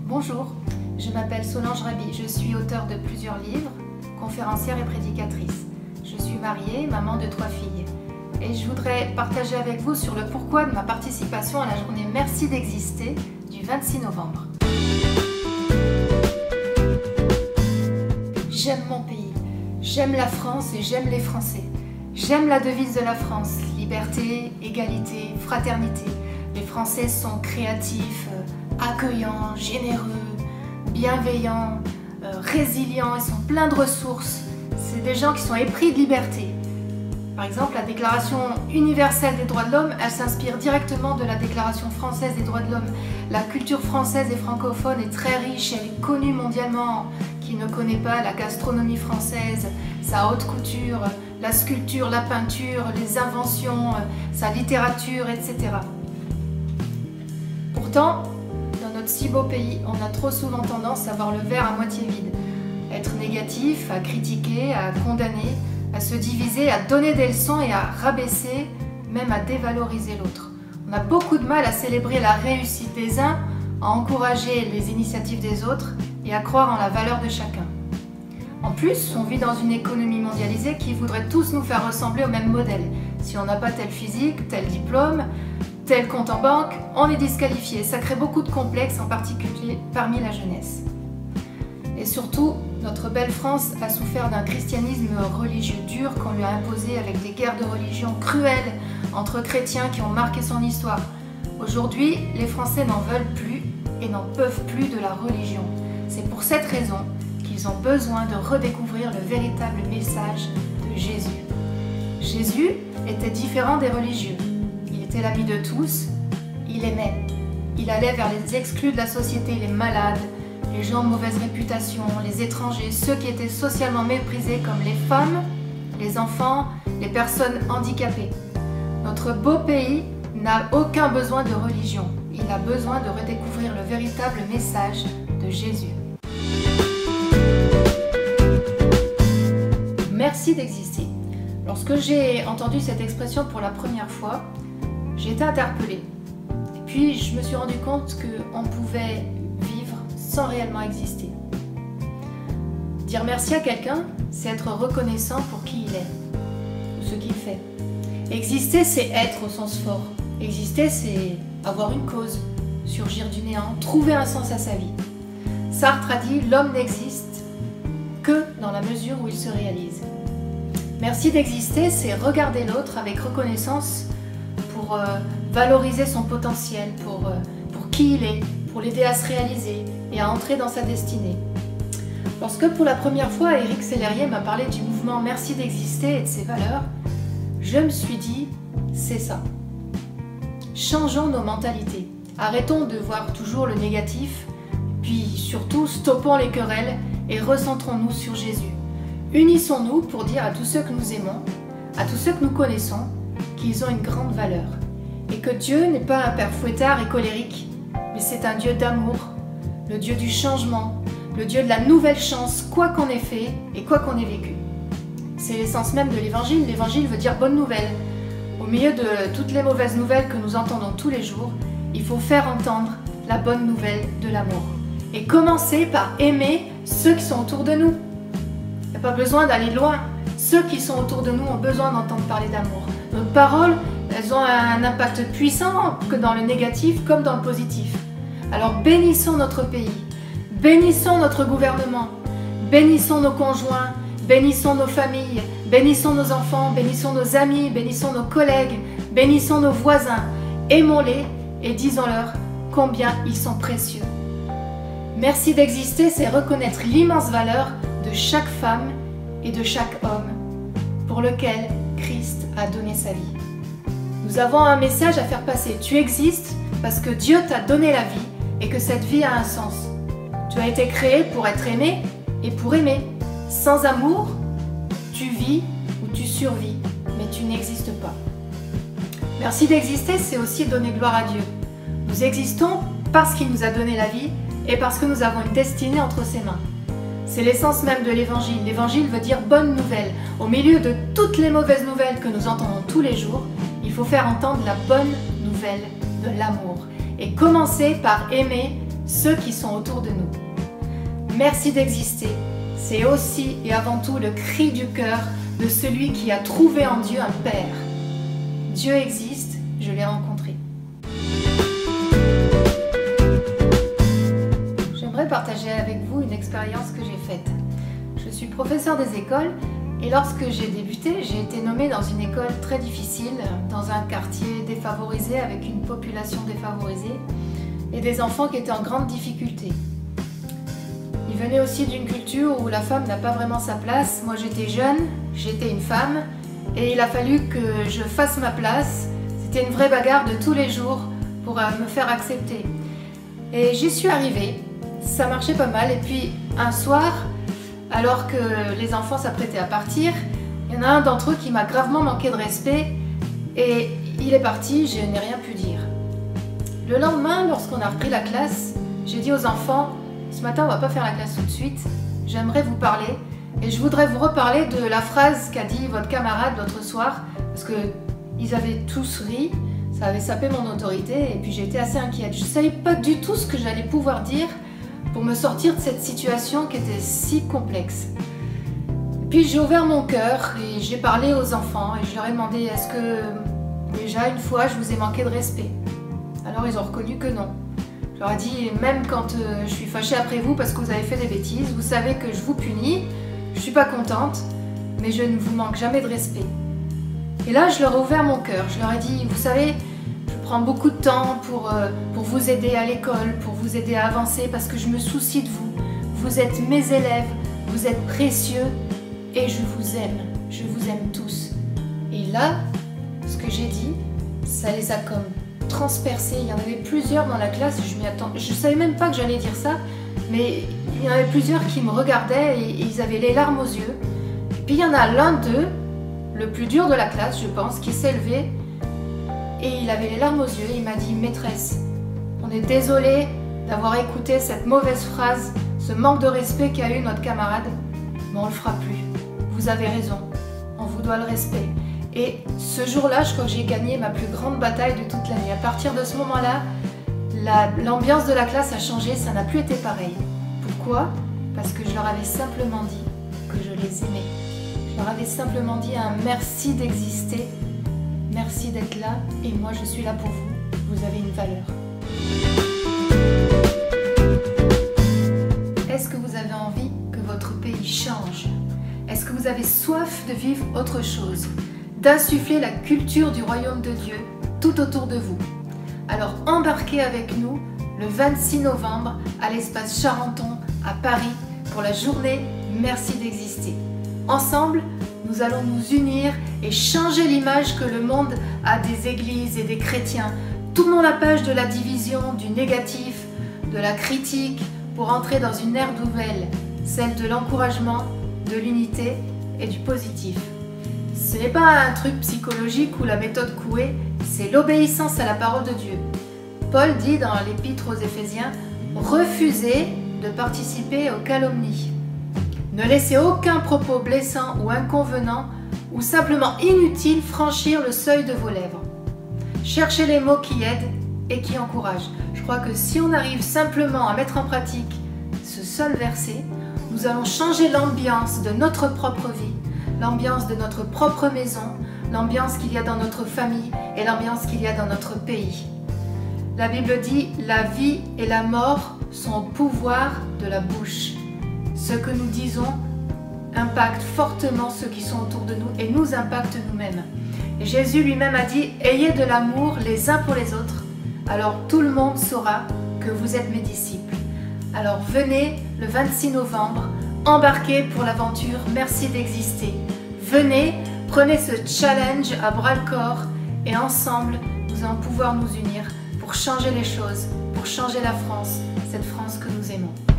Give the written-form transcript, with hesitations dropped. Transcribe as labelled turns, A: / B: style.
A: Bonjour, je m'appelle Solange Raby, je suis auteure de plusieurs livres, conférencière et prédicatrice. Je suis mariée, maman de 3 filles. Et je voudrais partager avec vous sur le pourquoi de ma participation à la journée Merci d'exister du 26 novembre. J'aime mon pays, j'aime la France et j'aime les Français. J'aime la devise de la France, liberté, égalité, fraternité. Les Français sont créatifs, accueillants, généreux, bienveillants, résilients, ils sont pleins de ressources. C'est des gens qui sont épris de liberté. Par exemple, la Déclaration universelle des droits de l'homme, elle s'inspire directement de la Déclaration française des droits de l'homme. La culture française et francophone est très riche, elle est connue mondialement. Qui ne connaît pas la gastronomie française, sa haute couture, la sculpture, la peinture, les inventions, sa littérature, etc. Pourtant, dans notre si beau pays, on a trop souvent tendance à voir le verre à moitié vide, à être négatif, à critiquer, à condamner, à se diviser, à donner des leçons et à rabaisser, même à dévaloriser l'autre. On a beaucoup de mal à célébrer la réussite des uns, à encourager les initiatives des autres et à croire en la valeur de chacun. En plus, on vit dans une économie mondialisée qui voudrait tous nous faire ressembler au même modèle. Si on n'a pas tel physique, tel diplôme, tel compte en banque, on est disqualifié. Ça crée beaucoup de complexes, en particulier parmi la jeunesse. Et surtout, notre belle France a souffert d'un christianisme religieux dur qu'on lui a imposé avec des guerres de religion cruelles entre chrétiens qui ont marqué son histoire. Aujourd'hui, les Français n'en veulent plus et n'en peuvent plus de la religion. C'est pour cette raison qu'ils ont besoin de redécouvrir le véritable message de Jésus. Jésus était différent des religieux. Il était l'ami de tous, il aimait. Il allait vers les exclus de la société, les malades, les gens de mauvaise réputation, les étrangers, ceux qui étaient socialement méprisés comme les femmes, les enfants, les personnes handicapées. Notre beau pays n'a aucun besoin de religion. Il a besoin de redécouvrir le véritable message de Jésus. Merci d'exister. Lorsque j'ai entendu cette expression pour la première fois, j'ai été interpellée. Et puis je me suis rendu compte qu'on pouvait vivre sans réellement exister. Dire merci à quelqu'un, c'est être reconnaissant pour qui il est, ou ce qu'il fait. Exister, c'est être au sens fort. Exister, c'est avoir une cause, surgir du néant, trouver un sens à sa vie. Sartre a dit « L'homme n'existe que dans la mesure où il se réalise ». Merci d'exister, c'est regarder l'autre avec reconnaissance pour valoriser son potentiel, pour qui il est, pour l'aider à se réaliser et à entrer dans sa destinée. Lorsque pour la première fois Éric Sellerier m'a parlé du mouvement Merci d'exister et de ses valeurs, je me suis dit « c'est ça ». Changeons nos mentalités. Arrêtons de voir toujours le négatif, puis surtout stoppons les querelles et recentrons-nous sur Jésus. Unissons-nous pour dire à tous ceux que nous aimons, à tous ceux que nous connaissons, qu'ils ont une grande valeur. Et que Dieu n'est pas un père fouettard et colérique, mais c'est un Dieu d'amour, le Dieu du changement, le Dieu de la nouvelle chance, quoi qu'on ait fait et quoi qu'on ait vécu. C'est l'essence même de l'Évangile. L'Évangile veut dire bonne nouvelle. Au milieu de toutes les mauvaises nouvelles que nous entendons tous les jours, il faut faire entendre la bonne nouvelle de l'amour. Et commencer par aimer ceux qui sont autour de nous. Il n'y a pas besoin d'aller loin. Ceux qui sont autour de nous ont besoin d'entendre parler d'amour. Nos paroles, elles ont un impact puissant, que dans le négatif comme dans le positif. Alors bénissons notre pays, bénissons notre gouvernement, bénissons nos conjoints, bénissons nos familles, bénissons nos enfants, bénissons nos amis, bénissons nos collègues, bénissons nos voisins. Aimons-les et disons-leur combien ils sont précieux. Merci d'exister, c'est reconnaître l'immense valeur de chaque femme et de chaque homme pour lequel Christ a donné sa vie. Nous avons un message à faire passer. Tu existes parce que Dieu t'a donné la vie et que cette vie a un sens. Tu as été créé pour être aimé et pour aimer. Sans amour, tu vis ou tu survis, mais tu n'existes pas. Merci d'exister, c'est aussi donner gloire à Dieu. Nous existons parce qu'il nous a donné la vie et parce que nous avons une destinée entre ses mains. C'est l'essence même de l'Évangile. L'Évangile veut dire bonne nouvelle. Au milieu de toutes les mauvaises nouvelles que nous entendons tous les jours, il faut faire entendre la bonne nouvelle de l'amour. Et commencer par aimer ceux qui sont autour de nous. Merci d'exister, c'est aussi et avant tout le cri du cœur de celui qui a trouvé en Dieu un Père. Dieu existe, je l'ai rencontré. J'aimerais partager avec vous une expérience que j'ai faite. Je suis professeur des écoles et lorsque j'ai débuté, j'ai été nommée dans une école très difficile, dans un quartier défavorisé avec une population défavorisée et des enfants qui étaient en grande difficulté. Ils venaient aussi d'une culture où la femme n'a pas vraiment sa place. Moi j'étais jeune, j'étais une femme et il a fallu que je fasse ma place. C'était une vraie bagarre de tous les jours pour me faire accepter. Et j'y suis arrivée, ça marchait pas mal et puis un soir, alors que les enfants s'apprêtaient à partir, il y en a un d'entre eux qui m'a gravement manqué de respect et il est parti, je n'ai rien pu dire. Le lendemain, lorsqu'on a repris la classe, j'ai dit aux enfants, ce matin on va pas faire la classe tout de suite, j'aimerais vous parler et je voudrais vous reparler de la phrase qu'a dit votre camarade l'autre soir parce qu'ils avaient tous ri, ça avait sapé mon autorité et puis j'étais assez inquiète. Je ne savais pas du tout ce que j'allais pouvoir dire pour me sortir de cette situation qui était si complexe. Et puis j'ai ouvert mon cœur et j'ai parlé aux enfants et je leur ai demandé est-ce que déjà une fois je vous ai manqué de respect? Alors ils ont reconnu que non. Je leur ai dit même quand je suis fâchée après vous parce que vous avez fait des bêtises, vous savez que je vous punis, je suis pas contente, mais je ne vous manque jamais de respect. Et là je leur ai ouvert mon cœur, je leur ai dit vous savez, je prends beaucoup de temps pour vous aider à l'école, pour vous aider à avancer parce que je me soucie de vous. Vous êtes mes élèves, vous êtes précieux et je vous aime tous. Et là, ce que j'ai dit, ça les a comme transpercés. Il y en avait plusieurs dans la classe, je savais même pas que j'allais dire ça, mais il y en avait plusieurs qui me regardaient et ils avaient les larmes aux yeux. Et puis il y en a l'un d'eux, le plus dur de la classe, je pense, qui s'est levé et il avait les larmes aux yeux et il m'a dit « Maîtresse, on est désolé d'avoir écouté cette mauvaise phrase, ce manque de respect qu'a eu notre camarade, mais on le fera plus. Vous avez raison, on vous doit le respect. » Et ce jour-là, je crois que j'ai gagné ma plus grande bataille de toute l'année. À partir de ce moment-là, l'ambiance de la classe a changé, ça n'a plus été pareil. Pourquoi? Parce que je leur avais simplement dit que je les aimais. Je leur avais simplement dit un merci d'exister. Merci d'être là et moi je suis là pour vous. Vous avez une valeur. Est-ce que vous avez envie que votre pays change? Est-ce que vous avez soif de vivre autre chose? D'insuffler la culture du royaume de Dieu tout autour de vous? Alors embarquez avec nous le 26 novembre à l'espace Charenton à Paris pour la journée Merci d'exister. Ensemble, nous allons nous unir et changer l'image que le monde a des églises et des chrétiens. Tournons la page de la division, du négatif, de la critique, pour entrer dans une ère nouvelle, celle de l'encouragement, de l'unité et du positif. Ce n'est pas un truc psychologique ou la méthode Coué, c'est l'obéissance à la parole de Dieu. Paul dit dans l'épître aux Éphésiens, « Refusez de participer aux calomnies. Ne laissez aucun propos blessant ou inconvenant ou simplement inutile franchir le seuil de vos lèvres. Cherchez les mots qui aident et qui encouragent. » Je crois que si on arrive simplement à mettre en pratique ce seul verset, nous allons changer l'ambiance de notre propre vie, l'ambiance de notre propre maison, l'ambiance qu'il y a dans notre famille et l'ambiance qu'il y a dans notre pays. La Bible dit « La vie et la mort sont au pouvoir de la bouche ». Ce que nous disons impacte fortement ceux qui sont autour de nous et nous impacte nous-mêmes. Et Jésus lui-même a dit « Ayez de l'amour les uns pour les autres, alors tout le monde saura que vous êtes mes disciples. » Alors venez le 26 novembre, embarquez pour l'aventure Merci d'exister. Venez, prenez ce challenge à bras-le-corps et ensemble, nous allons pouvoir nous unir pour changer les choses, pour changer la France, cette France que nous aimons.